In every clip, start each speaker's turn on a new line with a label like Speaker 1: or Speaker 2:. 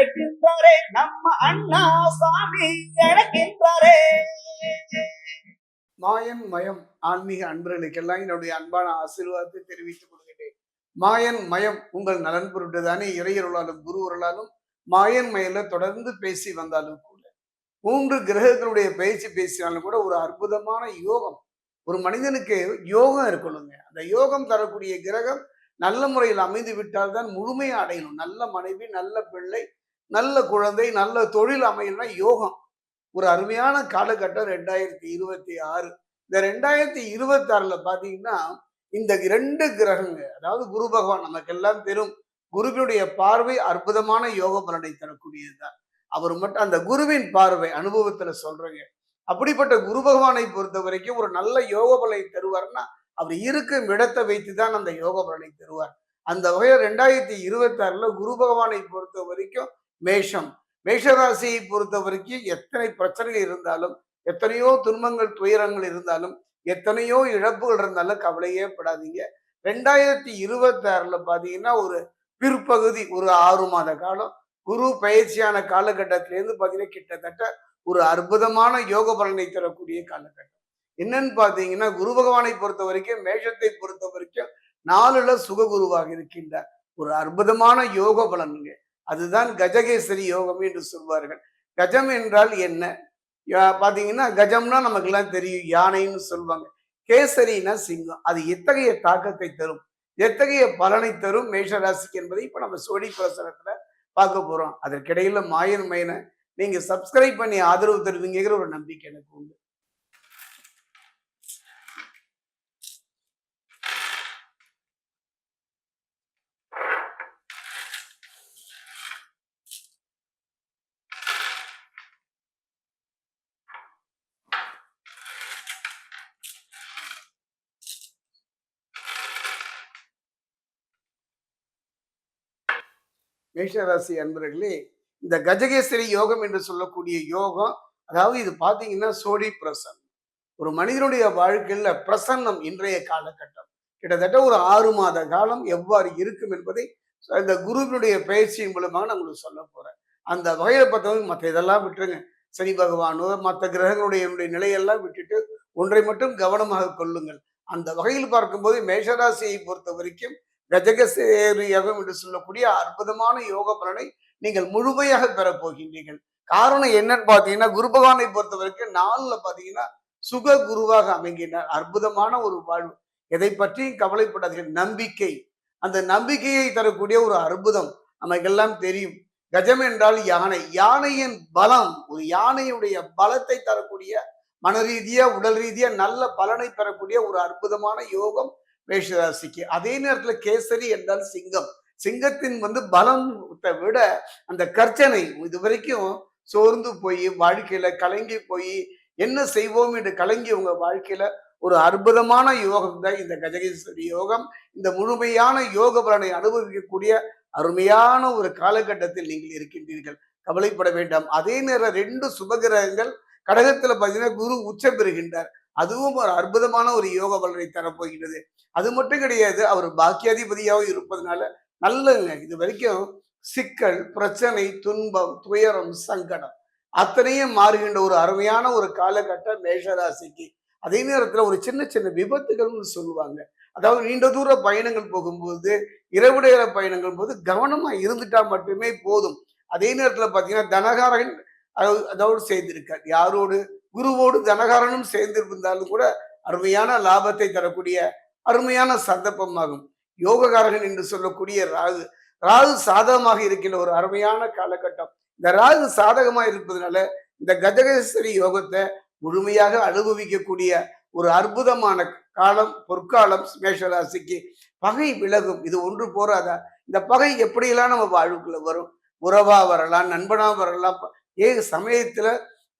Speaker 1: அழைக்கின்றாரே நம்ம அண்ணா சாமி அழைக்கின்றாரே. மாயன் மயம் ஆன்மீக அன்பர்களுக்கெல்லாம் என்னுடைய அன்பான ஆசீர்வாதத்தை தெரிவித்துக் கொள்கிறேன். மாயன் மயம் உங்கள் நலன் பொருட்டு தானே இறையருளாலும் குருவருளாலும் மாயன் மயல தொடர்ந்து பேசி வந்தாலும் கூட 3 கிரகங்களுடைய பயிற்சி பேசினாலும் கூட ஒரு அற்புதமான யோகம். ஒரு மனிதனுக்கு யோகம் இருக்கணுங்க. அந்த யோகம் தரக்கூடிய கிரகம் நல்ல முறையில் அமைந்து விட்டால் தான் முழுமையை அடையணும். நல்ல மனைவி, நல்ல பிள்ளை, நல்ல குழந்தை, நல்ல தொழில் அமையணும்னா யோகம். ஒரு அருமையான காலகட்டம் 2026. இந்த 2026ல பாத்தீங்கன்னா இந்த 2 கிரகங்கள், அதாவது குரு பகவான் நமக்கு எல்லாம் தெரியும். குருவினுடைய பார்வை அற்புதமான யோக பலனை தரக்கூடியதுதான். அவர் மட்டும் அந்த குருவின் பார்வை அனுபவத்துல சொல்றேங்க. அப்படிப்பட்ட குரு பகவானை பொறுத்த வரைக்கும் ஒரு நல்ல யோக பலனை தருவார்னா அவர் இருக்கும் இடத்தை வைத்துதான் அந்த யோக பலனை தருவார். அந்த வகையில் 2026ல குரு பகவானை பொறுத்த வரைக்கும் மேஷம், மேஷராசியை பொறுத்த வரைக்கும் எத்தனை பிரச்சனைகள் இருந்தாலும், எத்தனையோ துன்பங்கள் துயரங்கள் இருந்தாலும், எத்தனையோ இழப்புகள் இருந்தாலும் கவலையே படாதீங்க. 2026ல பாத்தீங்கன்னா ஒரு பிற்பகுதி ஒரு 6 மாத காலம் குரு பயிற்சியான காலகட்டத்திலேருந்து பாத்தீங்கன்னா கிட்டத்தட்ட ஒரு அற்புதமான யோக பலனை தரக்கூடிய காலகட்டம். என்னன்னு பாத்தீங்கன்னா குரு பகவானை பொறுத்த வரைக்கும் மேஷத்தை பொறுத்த வரைக்கும் 4ல சுககுருவாக இருக்கின்றார். ஒரு அற்புதமான யோக பலனுங்க. அதுதான் கஜகேசரி யோகம் என்று சொல்வார்கள். கஜம் என்றால் என்ன பாத்தீங்கன்னா, கஜம்னா நமக்கு எல்லாம் தெரியும், யானைன்னு சொல்லுவாங்க. கேசரினா சிங்கம். அது எத்தகைய தாக்கத்தை தரும், எத்தகைய பலனை தரும் மேஷராசிக்கு என்பதை இப்ப நம்ம சோடி பிரசனத்துல பார்க்க போறோம். அதற்கிடையில மாயன் மயனை நீங்க சப்ஸ்கிரைப் பண்ணி ஆதரவு தருவீங்கிற ஒரு நம்பிக்கை எனக்கு உண்டு. மேஷராசி அன்பர்களே, இந்த கஜகேசரி யோகம் என்று சொல்லக்கூடிய யோகம், அதாவது இது பாத்தீங்கன்னா சோடி பிரசன்னம். ஒரு மனிதனுடைய வாழ்க்கையில பிரசன்னம் இன்றைய காலகட்டம் கிட்டத்தட்ட ஒரு 6 மாத காலம் எவ்வாறு இருக்கும் என்பதை இந்த குருவினுடைய பயிற்சியின் மூலமாக நான் உங்களுக்கு சொல்ல போறேன். அந்த வகையில பார்த்தவங்க மற்ற இதெல்லாம் விட்டுருங்க. சனி பகவானோ மற்ற கிரகங்களுடைய நிலையெல்லாம் விட்டுட்டு ஒன்றை மட்டும் கவனமாக கொள்ளுங்கள். அந்த வகையில் பார்க்கும்போது மேஷராசியை பொறுத்த வரைக்கும் கஜகேசரி யோகம் என்று சொல்லக்கூடிய அற்புதமான யோக பலனை நீங்கள் முழுமையாக பெற போகின்றீர்கள். காரணம் என்னன்னு பாத்தீங்கன்னா குரு பகவானை பொறுத்த வரைக்கும் 4ல பாத்தீங்கன்னா சுக குருவாக அமைகின்றார். அற்புதமான ஒரு வாழ்வு. எதை பற்றியும் கவலைப்படாதீர்கள். நம்பிக்கை, அந்த நம்பிக்கையை தரக்கூடிய ஒரு அற்புதம் நமக்கெல்லாம் தெரியும். கஜம் என்றால் யானை, யானையின் பலம், ஒரு யானையுடைய பலத்தை தரக்கூடிய மன ரீதியா உடல் ரீதியா நல்ல பலனை பெறக்கூடிய ஒரு அற்புதமான யோகம் மேஷராசிக்கு. அதே நேரத்துல கேசரி என்றால் சிங்கம். சிங்கத்தின் பலத்தை விட அந்த கர்ச்சனை, இது வரைக்கும் சோர்ந்து போய் வாழ்க்கையில கலங்கி போய் என்ன செய்வோம் என்று கலங்கி உங்க வாழ்க்கையில ஒரு அற்புதமான யோகம் தான் இந்த கஜகேசரி யோகம். இந்த முழுமையான யோக பலனை அனுபவிக்கக்கூடிய அருமையான ஒரு காலகட்டத்தில் நீங்கள் இருக்கின்றீர்கள். கவலைப்பட வேண்டாம். அதே நேரம் 2 சுபகிரகங்கள் கடகத்துல பாத்தீங்கன்னா குரு உச்சம் பெறுகின்றார். அதுவும் ஒரு அற்புதமான ஒரு யோக பலனை தரப்போகின்றது. அது மட்டும் கிடையாது, அவர் பாக்கியாதிபதியாக இருப்பதனால நல்லங்க. இது வரைக்கும் சிக்கல், பிரச்சனை, துன்பம், துயரம், சங்கடம் அத்தனையும் மாறுகின்ற ஒரு அருமையான ஒரு காலகட்டம் மேஷராசிக்கு. அதே நேரத்துல ஒரு சின்ன சின்ன விபத்துகள்னு சொல்லுவாங்க. அதாவது நீண்ட தூர பயணங்கள் போகும்போது, இரவு நேர பயணங்கள் போது கவனமா இருந்துட்டா மட்டுமே போதும். அதே நேரத்துல பாத்தீங்கன்னா தனகாரன் அதோடு சேர்ந்திருக்கார். யாரோடு? குருவோடு தனகாரனும் சேர்ந்திருந்தாலும் கூட அருமையான லாபத்தை தரக்கூடிய அருமையான சந்தர்ப்பமாகும். யோககாரகன் என்று சொல்லக்கூடிய ராகு, ராகு சாதகமாக இருக்கின்ற ஒரு அருமையான காலகட்டம். இந்த ராகு சாதகமாக இருப்பதனால இந்த கஜகேசரி யோகத்தை முழுமையாக அனுபவிக்கக்கூடிய ஒரு அற்புதமான காலம், பொற்காலம் மேஷராசிக்கு. பகை விலகும். இது ஒன்று போறாதா? இந்த பகை எப்படியெல்லாம் நம்ம வாழ்வுக்குள்ள வரும்? உறவா வரலாம், நண்பனா வரலாம். சமயத்துல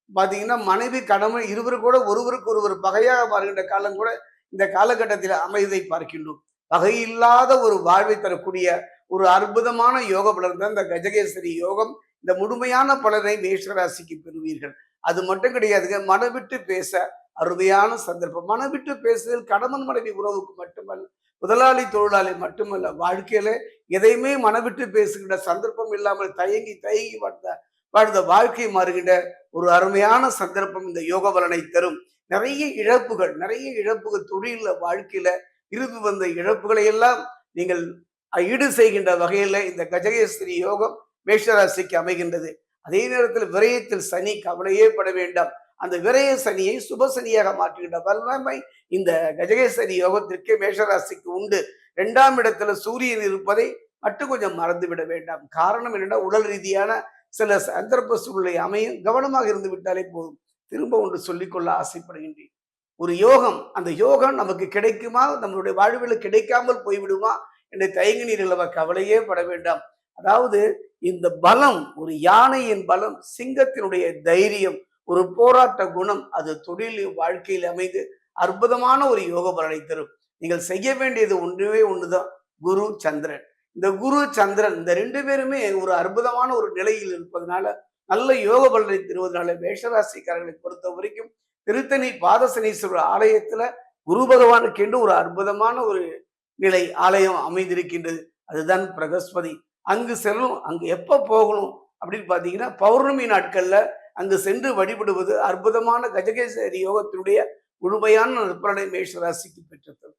Speaker 1: பாத்தீங்கன்னா மனைவி கணவன் இருவரும் கூட ஒருவருக்கு ஒருவர் பகையாக மாறுகின்ற காலம் கூட இந்த காலகட்டத்தில் அமைதியை பார்க்கின்றோம். பகை இல்லாத ஒரு வாழ்வை தரக்கூடிய ஒரு அற்புதமான யோக பலன் தான் இந்த கஜகேசரி யோகம். இந்த முழுமையான பலனை மேஷராசிக்கு பெறுவீர்கள். அது மட்டும் கிடையாதுங்க, மனம் விட்டு பேச அருமையான சந்தர்ப்பம். மனம் விட்டு பேசுதல் கணவன் மனைவி உறவுக்கு மட்டுமல்ல, முதலாளி தொழிலாளி மட்டுமல்ல, வாழ்க்கையில எதையுமே மனவிட்டு பேசுகின்ற சந்தர்ப்பம் இல்லாமல் தயங்கி தயங்கி வாழ்ந்த வாழ்க்கை மாறுகின்ற ஒரு அருமையான சந்தர்ப்பம் இந்த யோக பலனை தரும். நிறைய இழப்புகள் தொழில வாழ்க்கையில இருந்து வந்த இழப்புகளை எல்லாம் நீங்கள் ஈடு செய்கின்ற வகையில இந்த கஜகேசரி யோகம் மேஷராசிக்கு அமைகின்றது. அதே நேரத்தில் விரயத்தில் சனி, கவலையே பட வேண்டாம். அந்த விரய சனியை சுப சனியாக மாற்றுகின்ற வல்லமை இந்த கஜகேசரி யோகத்திற்கு மேஷராசிக்கு உண்டு. 2ஆம் இடத்துல சூரியன் இருப்பதை மட்டும் கொஞ்சம் மறந்துவிட வேண்டாம். காரணம் என்னன்னா, உடல் ரீதியான சில சந்தர்ப்ப சூழ்நிலை அமையும். கவனமாக இருந்து விட்டாலே போதும். திரும்ப ஒன்று சொல்லிக்கொள்ள ஆசைப்படுகின்றேன். ஒரு யோகம், அந்த யோகம் நமக்கு கிடைக்குமா, நம்மளுடைய வாழ்வில் கிடைக்காமல் போய்விடுமா என்று தயங்கினீர்கள் அல்லவா? கவலையே பட வேண்டாம். அதாவது இந்த பலம், ஒரு யானையின் பலம், சிங்கத்தினுடைய தைரியம், ஒரு போராட்ட குணம், அது தொழில் வாழ்க்கையில் அமைந்து அற்புதமான ஒரு யோக பலனை தரும். நீங்கள் செய்ய வேண்டியது ஒன்றுவே ஒண்ணுதான், குரு சந்திரன். இந்த குரு சந்திரன் இந்த 2 பேருமே ஒரு அற்புதமான ஒரு நிலையில் இருப்பதனால, நல்ல யோக பலனை தருவதனால, மேஷராசிக்காரர்களை பொறுத்த வரைக்கும் திருத்தணி பாதசனீஸ்வரர் ஆலயத்துல குரு பகவானுக்கு என்று ஒரு அற்புதமான ஒரு நிலை ஆலயம் அமைந்திருக்கின்றது. அதுதான் பிரகஸ்பதி. அங்கு செல்லும். அங்கு எப்ப போகணும் அப்படின்னு பாத்தீங்கன்னா, பௌர்ணமி நாட்கள்ல அங்கு சென்று வழிபடுவது அற்புதமான கஜகேசரி யோகத்தினுடைய முழுமையான நற்பலனை மேஷ ராசிக்கு பெற்றுத்தரும்.